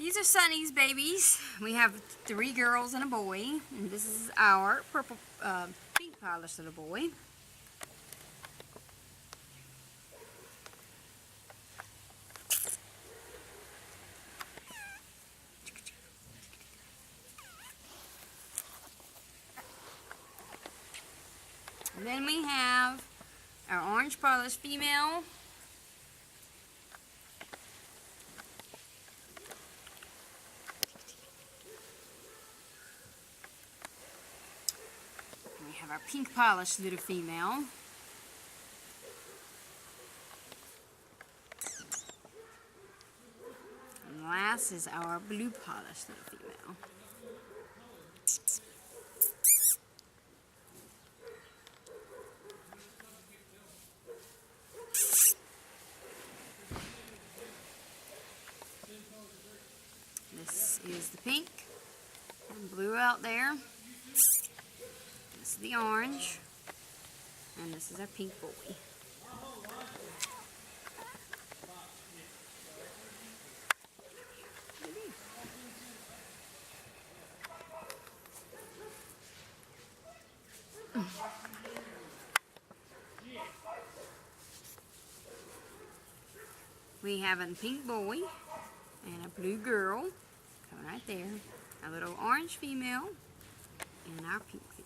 These are Sunny's babies. We have 3 girls and a boy. And this is our purple, pink polished little boy. And then we have our orange polished female. We have our pink polished little female. And last is our blue polished little female. This is the pink and blue out there. This is the orange. And this is our pink boy. We have a pink boy and a blue girl coming right there, a little orange female, and our pink female.